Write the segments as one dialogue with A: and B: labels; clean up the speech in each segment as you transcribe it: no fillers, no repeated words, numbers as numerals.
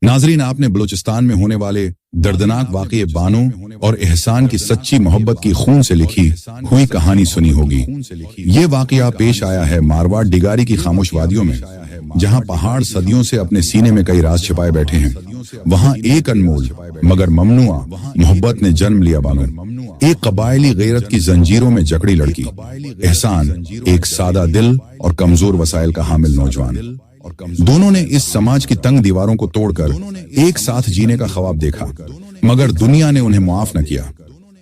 A: नाजरीन, आपने बलूचिस्तान में होने वाले दर्दनाक वाक़ये बानो और एहसान की सच्ची मोहब्बत की खून से लिखी हुई कहानी सुनी होगी। ये वाक़या पेश आया है मारवाड़ डिगारी की खामोश वादियों में, जहां पहाड़ सदियों से अपने सीने में कई राज छिपाए बैठे हैं। वहां एक अनमोल मगर ममनुआ मोहब्बत ने जन्म लिया बानो, एक कबायली गैरत की जंजीरों में जकड़ी लड़की। एहसान एक सादा दिल और कमजोर वसाइल का हामिल नौजवान। दोनों ने इस समाज की तंग दीवारों को तोड़कर एक साथ जीने का ख्वाब देखा, मगर दुनिया ने उन्हें मुआफ न किया।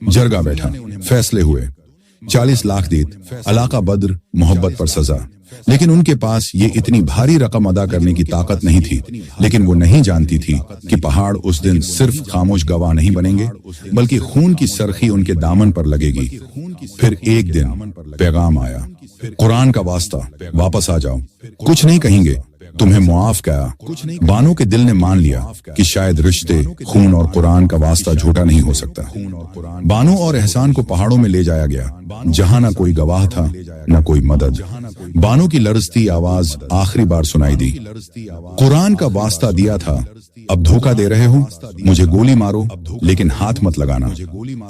A: जरगा बैठा, फैसले हुए, 40 लाख दीत, अलाका बद्र, मोहब्बत पर सजा। लेकिन उनके पास ये इतनी भारी रकम अदा करने की ताकत नहीं थी। लेकिन वो नहीं जानती थी कि पहाड़ उस दिन सिर्फ खामोश गवाह नहीं बनेंगे, बल्कि खून की सरखी उनके दामन पर लगेगी। फिर एक दिन पैगाम आया, कुरान का वास्ता, वापस आ जाओ। कुछ नहीं कहेंगे, तुम्हें मुआफ किया। बानो के दिल ने मान लिया कि शायद रिश्ते, खून और कुरान का वास्ता झूठा नहीं हो सकता। बानो और एहसान को पहाड़ों में ले जाया गया, जहां न कोई गवाह था न कोई मदद। बानो की लरजती आवाज आखिरी बार सुनाई दी, कुरान का वास्ता दिया था, अब धोखा दे रहे हो, मुझे गोली मारो लेकिन हाथ मत लगाना।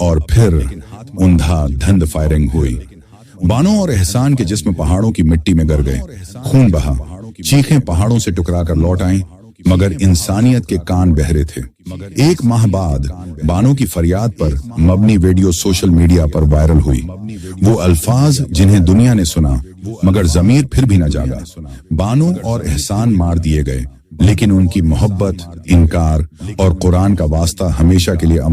A: और फिर अंधाधुंध फायरिंग हुई। बानो और एहसान के जिस्म पहाड़ों की मिट्टी में गिर गए, खून बहा, चीखें पहाड़ों से टकराकर लौट आईं, मगर इंसानियत के कान बहरे थे। एक माह बाद बानो की फरियाद पर मबनी वीडियो सोशल मीडिया पर वायरल हुई। वो अल्फाज जिन्हें दुनिया ने सुना, मगर जमीर फिर भी न जागा। बानो और एहसान मार दिए गए, लेकिन उनकी मोहब्बत, इनकार और कुरान का वास्ता हमेशा के लिए अमर